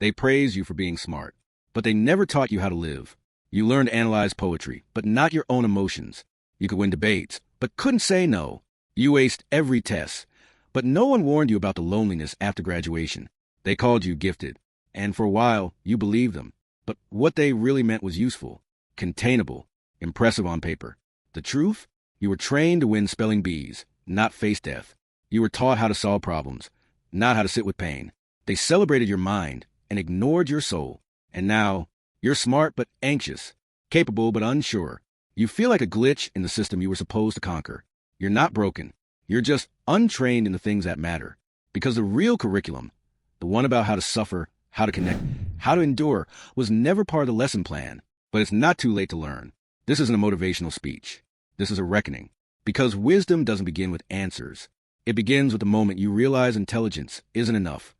They praised you for being smart, but they never taught you how to live. You learned to analyze poetry, but not your own emotions. You could win debates, but couldn't say no. You aced every test, but no one warned you about the loneliness after graduation. They called you gifted, and for a while, you believed them. But what they really meant was useful, containable, impressive on paper. The truth? You were trained to win spelling bees, not face death. You were taught how to solve problems, not how to sit with pain. They celebrated your mind and ignored your soul. And now, you're smart but anxious, capable but unsure. You feel like a glitch in the system you were supposed to conquer. You're not broken. You're just untrained in the things that matter. Because the real curriculum, the one about how to suffer, how to connect, how to endure, was never part of the lesson plan. But it's not too late to learn. This isn't a motivational speech. This is a reckoning. Because wisdom doesn't begin with answers. It begins with the moment you realize intelligence isn't enough.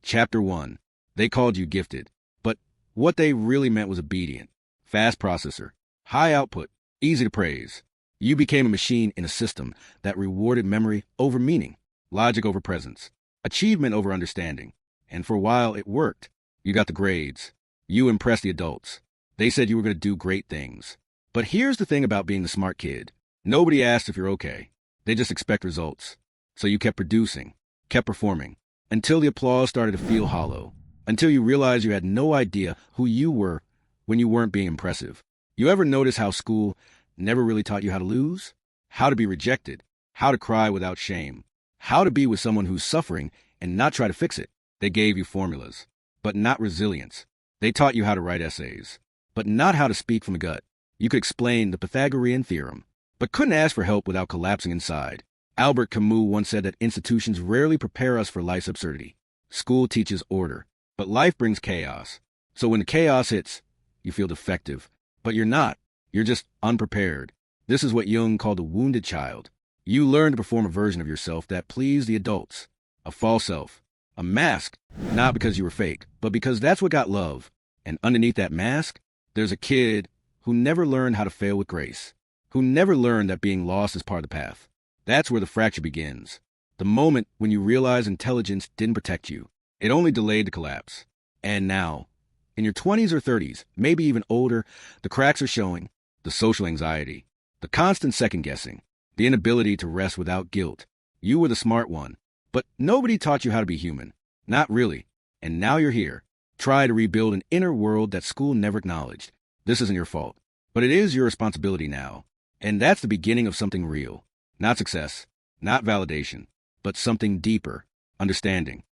Chapter 1. They called you gifted, but what they really meant was obedient. Fast processor, high output, easy to praise. You became a machine in a system that rewarded memory over meaning, logic over presence, achievement over understanding. And for a while, it worked. You got the grades. You impressed the adults. They said you were going to do great things. But here's the thing about being the smart kid. Nobody asks if you're okay. They just expect results. So you kept producing, kept performing, until the applause started to feel hollow, until you realized you had no idea who you were when you weren't being impressive. You ever notice how school never really taught you how to lose? How to be rejected? How to cry without shame? How to be with someone who's suffering and not try to fix it? They gave you formulas, but not resilience. They taught you how to write essays, but not how to speak from the gut. You could explain the Pythagorean theorem, but couldn't ask for help without collapsing inside. Albert Camus once said that institutions rarely prepare us for life's absurdity. School teaches order, but life brings chaos. So when the chaos hits, you feel defective. But you're not. You're just unprepared. This is what Jung called a wounded child. You learn to perform a version of yourself that pleased the adults. A false self. A mask. Not because you were fake, but because that's what got love. And underneath that mask, there's a kid who never learned how to fail with grace. Who never learned that being lost is part of the path. That's where the fracture begins. The moment when you realize intelligence didn't protect you. It only delayed the collapse. And now, in your 20s or 30s, maybe even older, the cracks are showing. The social anxiety, the constant second-guessing, the inability to rest without guilt. You were the smart one, but nobody taught you how to be human. Not really. And now you're here. Try to rebuild an inner world that school never acknowledged. This isn't your fault, but it is your responsibility now. And that's the beginning of something real. Not success, not validation, but something deeper, understanding.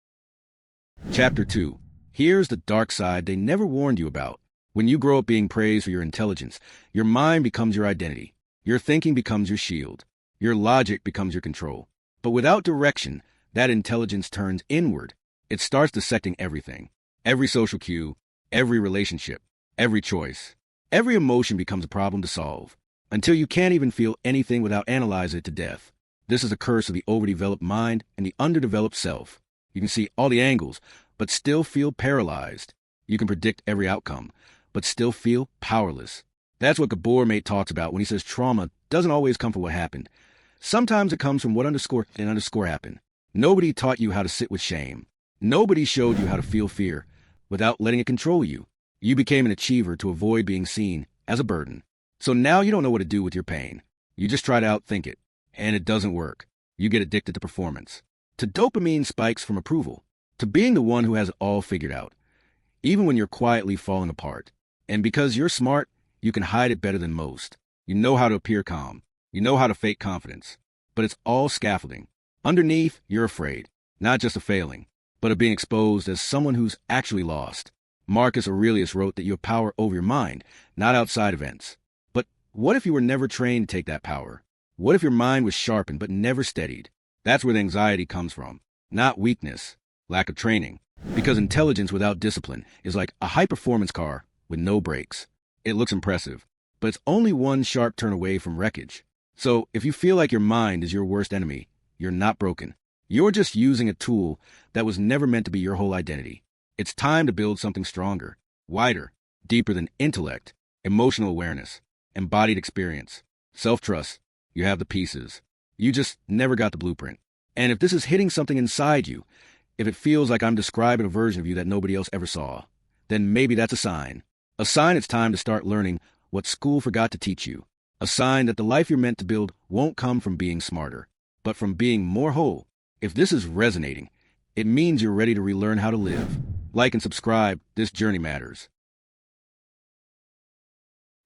Chapter 2. Here's the dark side they never warned you about. When you grow up being praised for your intelligence, your mind becomes your identity. Your thinking becomes your shield. Your logic becomes your control. But without direction, that intelligence turns inward. It starts dissecting everything. Every social cue, every relationship, every choice. Every emotion becomes a problem to solve. Until you can't even feel anything without analyzing it to death. This is a curse of the overdeveloped mind and the underdeveloped self. You can see all the angles, but still feel paralyzed. You can predict every outcome, but still feel powerless. That's what Gabor Mate talks about when he says trauma doesn't always come from what happened. Sometimes it comes from what underscore happened. Nobody taught you how to sit with shame. Nobody showed you how to feel fear without letting it control you. You became an achiever to avoid being seen as a burden. So now you don't know what to do with your pain. You just try to outthink it, and it doesn't work. You get addicted to performance, to dopamine spikes from approval, to being the one who has it all figured out, even when you're quietly falling apart. And because you're smart, you can hide it better than most. You know how to appear calm. You know how to fake confidence. But it's all scaffolding. Underneath, you're afraid, not just of failing, but of being exposed as someone who's actually lost. Marcus Aurelius wrote that you have power over your mind, not outside events. But what if you were never trained to take that power? What if your mind was sharpened but never steadied? That's where the anxiety comes from. Not weakness, lack of training. Because intelligence without discipline is like a high-performance car with no brakes. It looks impressive, but it's only one sharp turn away from wreckage. So if you feel like your mind is your worst enemy, you're not broken. You're just using a tool that was never meant to be your whole identity. It's time to build something stronger, wider, deeper than intellect, emotional awareness, embodied experience, self-trust. You have the pieces. You just never got the blueprint. And if this is hitting something inside you, If it feels like I'm describing a version of you that nobody else ever saw, then maybe that's a sign. A sign it's time to start learning what school forgot to teach you. A sign that the life you're meant to build won't come from being smarter, but from being more whole. If this is resonating, it means you're ready to relearn how to live. Like and subscribe. This journey matters.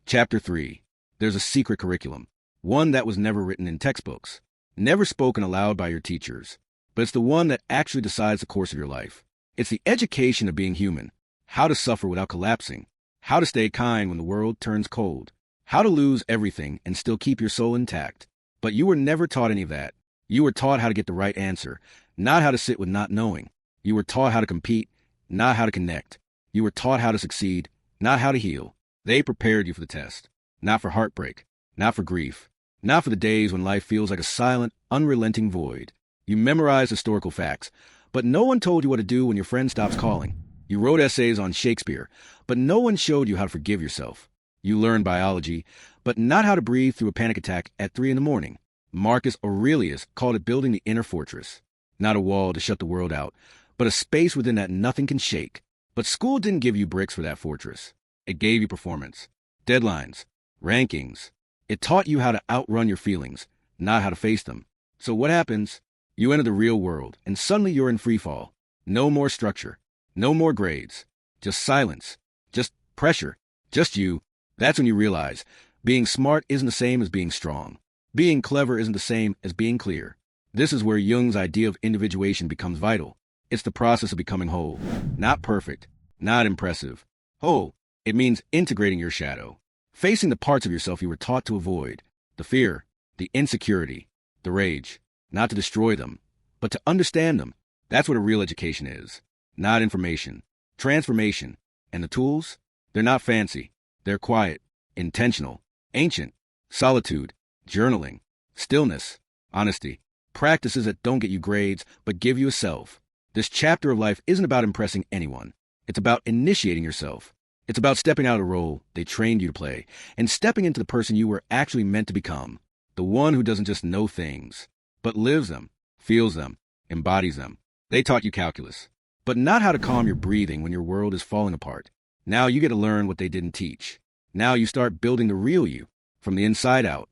Chapter 3. There's a secret curriculum. One that was never written in textbooks, never spoken aloud by your teachers, but it's the one that actually decides the course of your life. It's the education of being human, how to suffer without collapsing, how to stay kind when the world turns cold, how to lose everything and still keep your soul intact. But you were never taught any of that. You were taught how to get the right answer, not how to sit with not knowing. You were taught how to compete, not how to connect. You were taught how to succeed, not how to heal. They prepared you for the test, not for heartbreak, not for grief, not for the days when life feels like a silent, unrelenting void. You memorized historical facts, but no one told you what to do when your friend stops calling. You wrote essays on Shakespeare, but no one showed you how to forgive yourself. You learned biology, but not how to breathe through a panic attack at 3 a.m. Marcus Aurelius called it building the inner fortress, not a wall to shut the world out, but a space within that nothing can shake. But school didn't give you bricks for that fortress. It gave you performance, deadlines, rankings. It taught you how to outrun your feelings, not how to face them. So what happens? You enter the real world, and suddenly you're in free fall. No more structure, no more grades, just silence, just pressure, just you. That's when you realize being smart isn't the same as being strong. Being clever isn't the same as being clear. This is where Jung's idea of individuation becomes vital. It's the process of becoming whole, not perfect, not impressive. Whole. It means integrating your shadow, facing the parts of yourself you were taught to avoid, the fear, the insecurity, the rage, not to destroy them, but to understand them. That's what a real education is. Not information, transformation. And the tools? They're not fancy. They're quiet, intentional, ancient, solitude, journaling, stillness, honesty, practices that don't get you grades, but give you a self. This chapter of life isn't about impressing anyone. It's about initiating yourself. It's about stepping out of a role they trained you to play and stepping into the person you were actually meant to become. The one who doesn't just know things, but lives them, feels them, embodies them. They taught you calculus, but not how to calm your breathing when your world is falling apart. Now you get to learn what they didn't teach. Now you start building the real you from the inside out.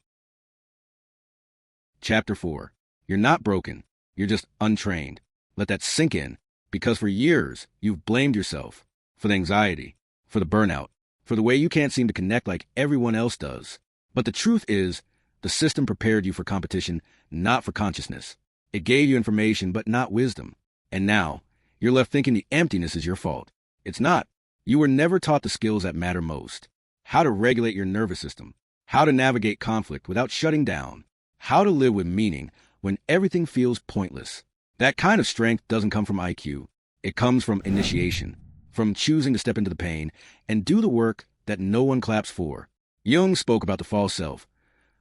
Chapter 4. You're not broken. You're just untrained. Let that sink in, because for years you've blamed yourself for the anxiety, for the burnout, for the way you can't seem to connect like everyone else does. But the truth is, the system prepared you for competition, not for consciousness. It gave you information, but not wisdom. And now, you're left thinking the emptiness is your fault. It's not. You were never taught the skills that matter most. How to regulate your nervous system. How to navigate conflict without shutting down. How to live with meaning when everything feels pointless. That kind of strength doesn't come from IQ. It comes from initiation, from choosing to step into the pain and do the work that no one claps for. Jung spoke about the false self,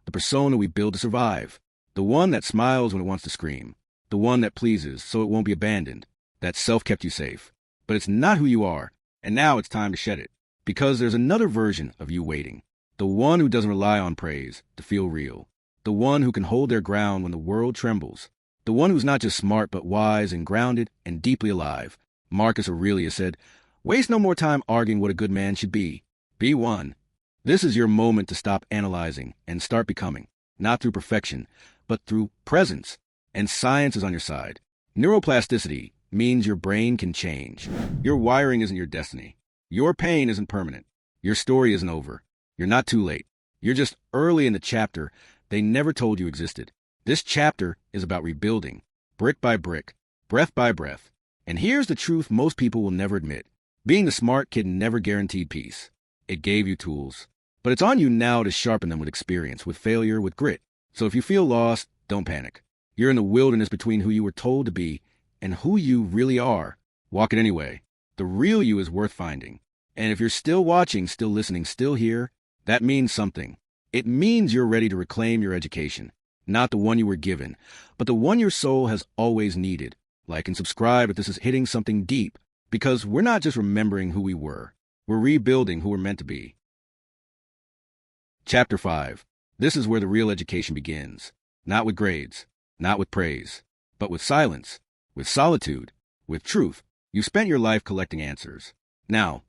the persona we build to survive, the one that smiles when it wants to scream, the one that pleases so it won't be abandoned. That self kept you safe. But it's not who you are, and now it's time to shed it, because there's another version of you waiting, the one who doesn't rely on praise to feel real, the one who can hold their ground when the world trembles, the one who's not just smart but wise and grounded and deeply alive. Marcus Aurelius said, "Waste no more time arguing what a good man should be. Be one." This is your moment to stop analyzing and start becoming, not through perfection, but through presence. And science is on your side. Neuroplasticity means your brain can change. Your wiring isn't your destiny. Your pain isn't permanent. Your story isn't over. You're not too late. You're just early in the chapter they never told you existed. This chapter is about rebuilding, brick by brick, breath by breath. And here's the truth most people will never admit. Being the smart kid never guaranteed peace. It gave you tools. But it's on you now to sharpen them with experience, with failure, with grit. So if you feel lost, don't panic. You're in the wilderness between who you were told to be and who you really are. Walk it anyway. The real you is worth finding. And if you're still watching, still listening, still here, that means something. It means you're ready to reclaim your education. Not the one you were given, but the one your soul has always needed. Like and subscribe if this is hitting something deep, because we're not just remembering who we were. We're rebuilding who we're meant to be. Chapter 5. This is where the real education begins. Not with grades, not with praise, but with silence, with solitude, with truth. You spent your life collecting answers. Now,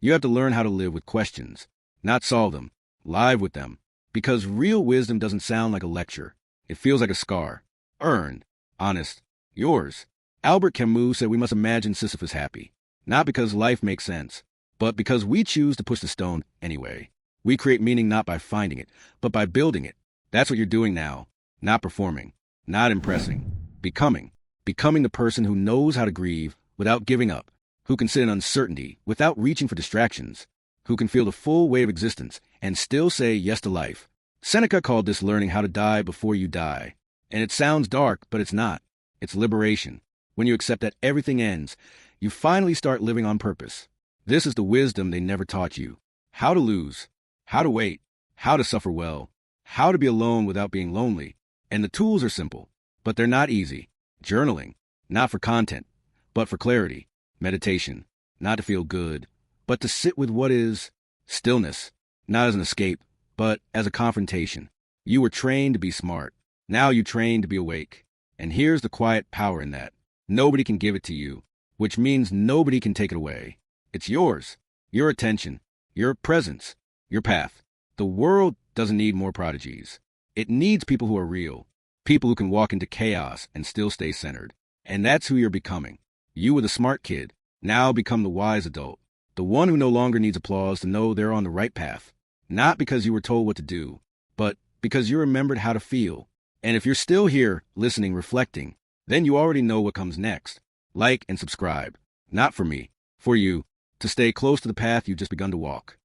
you have to learn how to live with questions, not solve them, live with them. Because real wisdom doesn't sound like a lecture. It feels like a scar. Earned, honest, yours. Albert Camus said we must imagine Sisyphus happy, not because life makes sense, but because we choose to push the stone anyway. We create meaning not by finding it, but by building it. That's what you're doing now. Not performing, not impressing, becoming. Becoming the person who knows how to grieve without giving up, who can sit in uncertainty without reaching for distractions, who can feel the full weight of existence and still say yes to life. Seneca called this learning how to die before you die. And it sounds dark, but it's not. It's liberation. When you accept that everything ends, you finally start living on purpose. This is the wisdom they never taught you. How to lose, how to wait, how to suffer well, how to be alone without being lonely. And the tools are simple, but they're not easy. Journaling, not for content, but for clarity. Meditation, not to feel good, but to sit with what is. Stillness, not as an escape, but as a confrontation. You were trained to be smart. Now you train to be awake. And here's the quiet power in that. Nobody can give it to you, which means nobody can take it away. It's yours. Your attention, your presence, your path. The world doesn't need more prodigies. It needs people who are real, people who can walk into chaos and still stay centered. And that's who you're becoming. You were the smart kid. Now become the wise adult. The one who no longer needs applause to know they're on the right path. Not because you were told what to do, but because you remembered how to feel. And if you're still here, listening, reflecting, then you already know what comes next. Like and subscribe. Not for me, for you, to stay close to the path you've just begun to walk.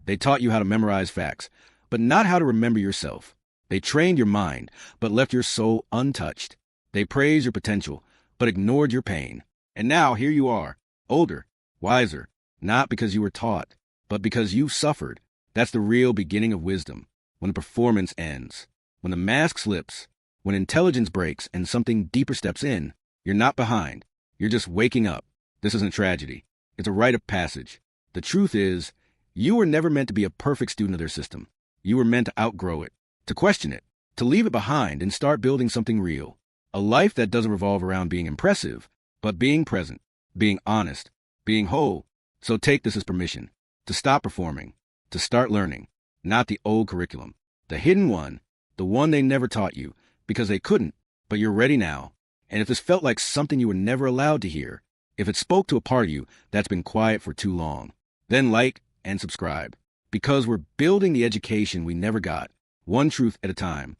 They taught you how to memorize facts, but not how to remember yourself. They trained your mind, but left your soul untouched. They praised your potential, but ignored your pain. And now here you are, older, wiser, not because you were taught, but because you suffered. That's the real beginning of wisdom. When the performance ends, when the mask slips, when intelligence breaks and something deeper steps in, you're not behind. You're just waking up. This isn't tragedy. It's a rite of passage. The truth is, you were never meant to be a perfect student of their system. You were meant to outgrow it, to question it, to leave it behind and start building something real. A life that doesn't revolve around being impressive, but being present, being honest, being whole. So take this as permission to stop performing, to start learning, not the old curriculum, the hidden one, the one they never taught you because they couldn't, but you're ready now. And if this felt like something you were never allowed to hear, if it spoke to a part of you that's been quiet for too long, then like and subscribe, because we're building the education we never got, one truth at a time.